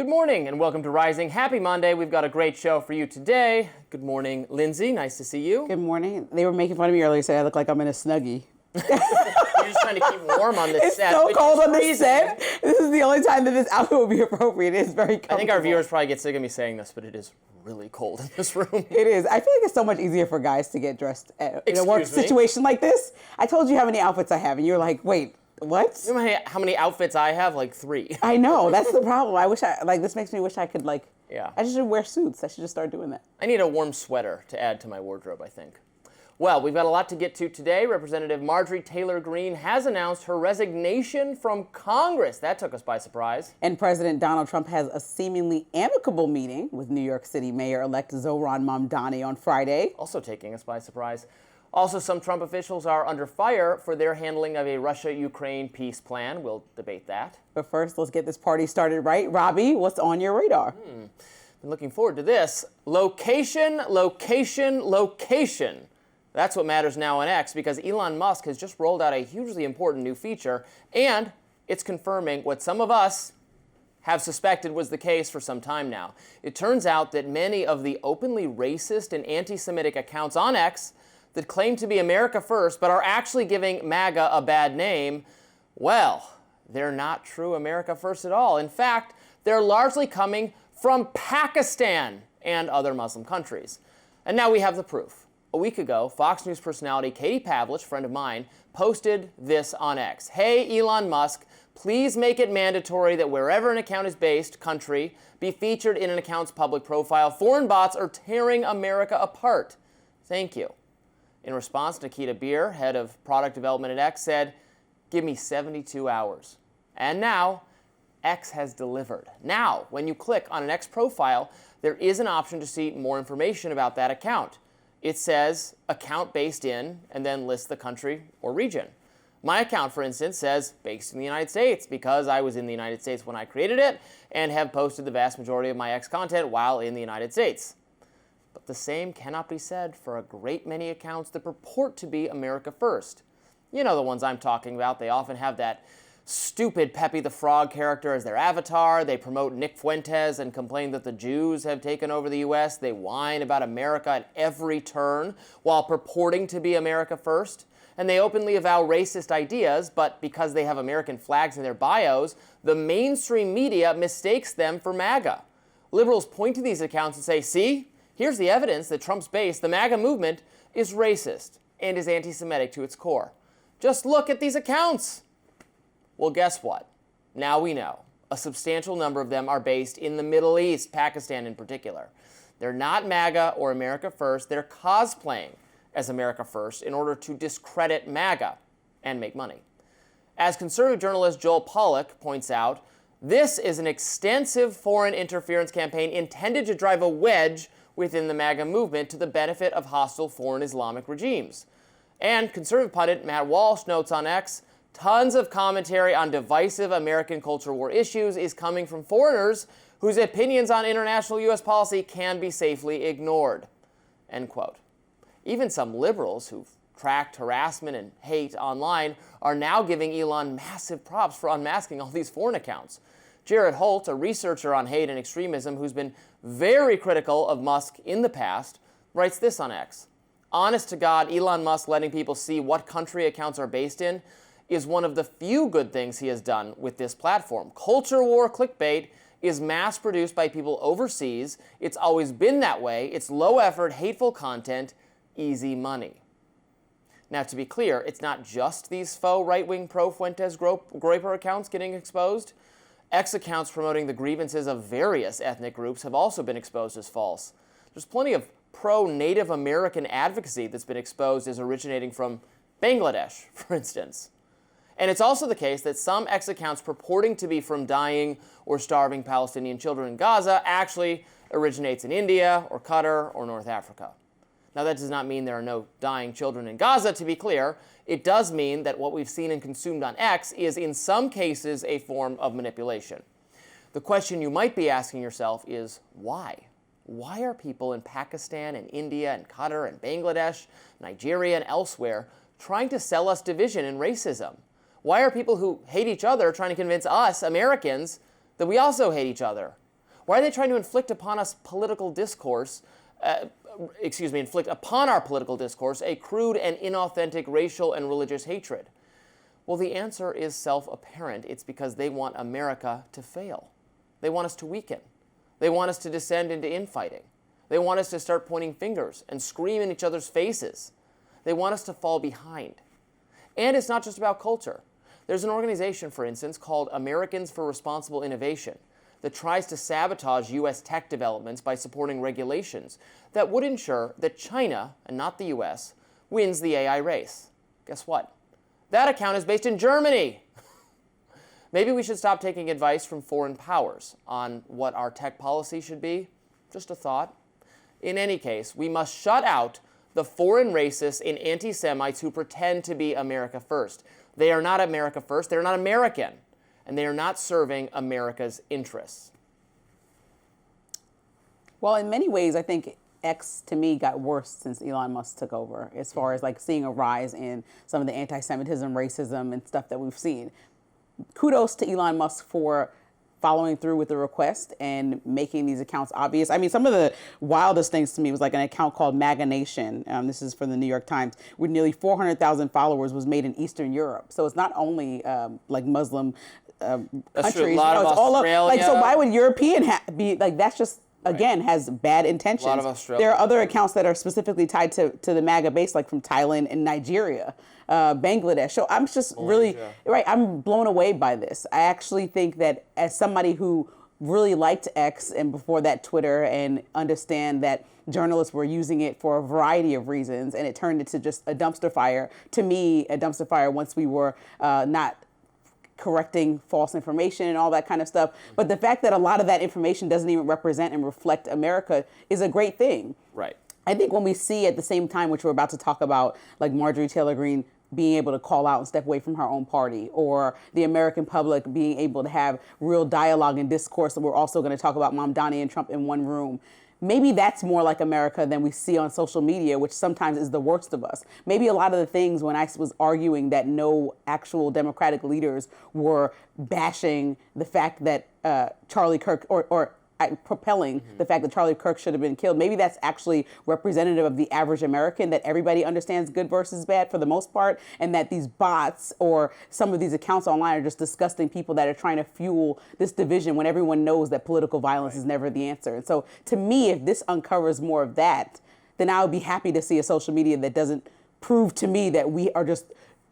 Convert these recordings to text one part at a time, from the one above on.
Good morning and welcome to Rising. Happy Monday. We've got a great show for you today. Good morning, Lindsay. Nice to see you. Good morning. They were making fun of me earlier, saying I look like I'm in a Snuggie. You're just trying to keep warm on this set. It's so cold on this set. This is the only time that this outfit will be appropriate. It's very comfortable. I think our viewers probably get sick of me saying this, but it is really cold in this room. It is. I feel like it's so much easier for guys to get dressed in a work situation like this. I told you how many outfits I have, and you're like, wait, what? You know how many outfits I have? Like 3. I know. That's the problem. I wish this makes me wish I could, Yeah. I just should wear suits. I should just start doing that. I need a warm sweater to add to my wardrobe, I think. Well, we've got a lot to get to today. Representative Marjorie Taylor Greene has announced her resignation from Congress. That took us by surprise. And President Donald Trump has a seemingly amicable meeting with New York City Mayor-elect Zohran Mamdani on Friday. Also taking us by surprise. Also, some Trump officials are under fire for their handling of a Russia-Ukraine peace plan. We'll debate that. But first, let's get this party started right. Robby, what's on your radar? Been looking forward to this. Location, location, location. That's what matters now on X, because Elon Musk has just rolled out a hugely important new feature, and it's confirming what some of us have suspected was the case for some time now. It turns out that many of the openly racist and anti-Semitic accounts on X that claim to be America first but are actually giving MAGA a bad name, well, they're not true America first at all. In fact, they're largely coming from Pakistan and other Muslim countries. And now we have the proof. A week ago, Fox News personality Katie Pavlich, friend of mine, posted this on X. Hey, Elon Musk, please make it mandatory that wherever an account is based, country, be featured in an account's public profile. Foreign bots are tearing America apart. Thank you. In response, Nikita Beer, head of product development at X, said, give me 72 hours. And now, X has delivered. Now, when you click on an X profile, there is an option to see more information about that account. It says account based in, and then lists the country or region. My account, for instance, says based in the United States because I was in the United States when I created it and have posted the vast majority of my X content while in the United States. But the same cannot be said for a great many accounts that purport to be America first. You know the ones I'm talking about. They often have that stupid Pepe the Frog character as their avatar. They promote Nick Fuentes and complain that the Jews have taken over the U.S. They whine about America at every turn while purporting to be America first. And they openly avow racist ideas, but because they have American flags in their bios, the mainstream media mistakes them for MAGA. Liberals point to these accounts and say, see, here's the evidence that Trump's base, the MAGA movement, is racist and is anti-Semitic to its core. Just look at these accounts. Well, guess what? Now we know. A substantial number of them are based in the Middle East, Pakistan in particular. They're not MAGA or America First. They're cosplaying as America First in order to discredit MAGA and make money. As conservative journalist Joel Pollack points out, this is an extensive foreign interference campaign intended to drive a wedge within the MAGA movement to the benefit of hostile foreign Islamic regimes. And conservative pundit Matt Walsh notes on X, tons of commentary on divisive American culture war issues is coming from foreigners whose opinions on international U.S. policy can be safely ignored. End quote. Even some liberals who've tracked harassment and hate online are now giving Elon massive props for unmasking all these foreign accounts. Jared Holt, a researcher on hate and extremism who's been very critical of Musk in the past, writes this on X. Honest to God, Elon Musk letting people see what country accounts are based in is one of the few good things he has done with this platform. Culture war clickbait is mass-produced by people overseas. It's always been that way. It's low-effort, hateful content, easy money. Now, to be clear, it's not just these faux right-wing pro-Fuentes Groyper accounts getting exposed. X accounts promoting the grievances of various ethnic groups have also been exposed as false. There's plenty of pro-Native American advocacy that's been exposed as originating from Bangladesh, for instance. And it's also the case that some X accounts purporting to be from dying or starving Palestinian children in Gaza actually originates in India or Qatar or North Africa. Now, that does not mean there are no dying children in Gaza, to be clear. It does mean that what we've seen and consumed on X is, in some cases, a form of manipulation. The question you might be asking yourself is, why? Why are people in Pakistan and India and Qatar and Bangladesh, Nigeria and elsewhere trying to sell us division and racism? Why are people who hate each other trying to convince us, Americans, that we also hate each other Why are they trying to inflict upon us political discourse, inflict upon our political discourse a crude and inauthentic racial and religious hatred? Well, the answer is self-apparent. It's because they want America to fail. They want us to weaken. They want us to descend into infighting. They want us to start pointing fingers and scream in each other's faces. They want us to fall behind. And it's not just about culture. There's an organization, for instance, called Americans for Responsible Innovation that tries to sabotage U.S. tech developments by supporting regulations that would ensure that China, and not the U.S., wins the AI race. Guess what? That account is based in Germany. Maybe we should stop taking advice from foreign powers on what our tech policy should be. Just a thought. In any case, we must shut out the foreign racists and anti-Semites who pretend to be America first. They are not America first. They're not American. And they are not serving America's interests. Well, in many ways, I think X, to me, got worse since Elon Musk took over, as far as like seeing a rise in some of the anti-Semitism, racism, and stuff that we've seen. Kudos to Elon Musk for following through with the request and making these accounts obvious. I mean, some of the wildest things to me was like an account called MAGA Nation. This is from the New York Times, with nearly 400,000 followers, was made in Eastern Europe. So it's not only like Muslim countries. A lot of it's all Australia. like, so why would European be like, that's just, again, has bad intentions. A lot of Australia. There are other accounts that are specifically tied to the MAGA base, like from Thailand and Nigeria, Bangladesh. So I'm just really, right, I'm blown away by this. I actually think that as somebody who really liked X and before that Twitter, and understand that journalists were using it for a variety of reasons, and it turned into just a dumpster fire. To me, a dumpster fire once we were not correcting false information and all that kind of stuff. But the fact that a lot of that information doesn't even represent and reflect America is a great thing. Right. I think when we see at the same time, which we're about to talk about, like Marjorie Taylor Greene being able to call out and step away from her own party, or the American public being able to have real dialogue and discourse, and we're also going to talk about Mamdani and Trump in one room. Maybe that's more like America than we see on social media, which sometimes is the worst of us. Maybe a lot of the things when I was arguing that no actual Democratic leaders were bashing the fact that Charlie Kirk, or propelling the fact that Charlie Kirk should have been killed. Maybe that's actually representative of the average American, that everybody understands good versus bad for the most part, and that these bots or some of these accounts online are just disgusting people that are trying to fuel this division when everyone knows that political violence is never the answer. And so to me, if this uncovers more of that, then I would be happy to see a social media that doesn't prove to me that we are just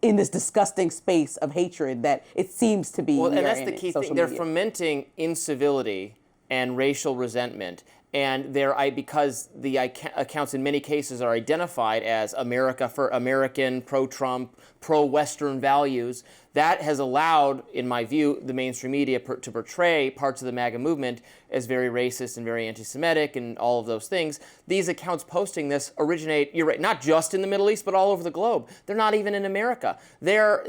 in this disgusting space of hatred that it seems to be. Well, and that's the key thing. They're fomenting incivility and racial resentment, and because the accounts in many cases are identified as America for American, pro-Trump, pro-Western values, that has allowed, in my view, the mainstream media to portray parts of the MAGA movement as very racist and very anti-Semitic and all of those things. These accounts posting this originate, you're right, not just in the Middle East, but all over the globe. They're not even in America. They're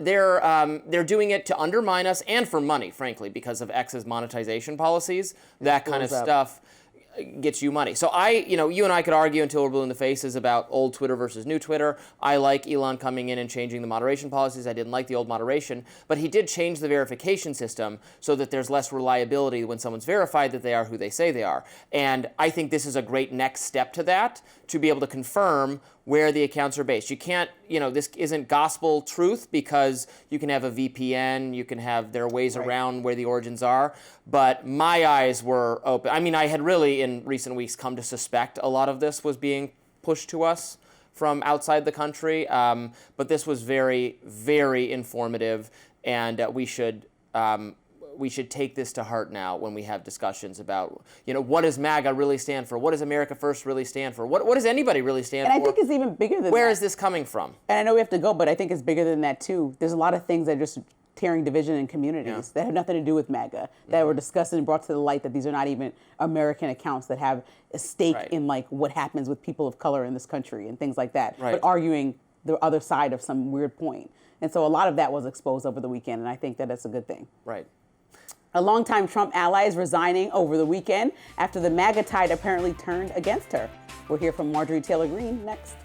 doing it to undermine us, and for money, frankly, because of X's monetization policies. That kind of stuff gets you money. So you and I could argue until we're blue in the faces about old Twitter versus new Twitter. I like Elon coming in and changing the moderation policies. I didn't like the old moderation, but he did change the verification system so that there's less reliability when someone's verified that they are who they say they are. And I think this is a great next step to that, to be able to confirm where the accounts are based. You can't, this isn't gospel truth, because you can have a VPN, there are ways around where the origins are, but my eyes were open. I mean, I had really in recent weeks come to suspect a lot of this was being pushed to us from outside the country, but this was very, very informative, and we should take this to heart now when we have discussions about, what does MAGA really stand for? What does America First really stand for? What does anybody really stand for? And I think it's even bigger than that. Where is this coming from? And I know we have to go, but I think it's bigger than that too. There's a lot of things that are just tearing division in communities that have nothing to do with MAGA, that were discussed and brought to the light that these are not even American accounts that have a stake in like what happens with people of color in this country and things like that, but arguing the other side of some weird point. And so a lot of that was exposed over the weekend, and I think that that's a good thing. Right. A longtime Trump ally is resigning over the weekend after the MAGA tide apparently turned against her. We'll hear from Marjorie Taylor Greene next.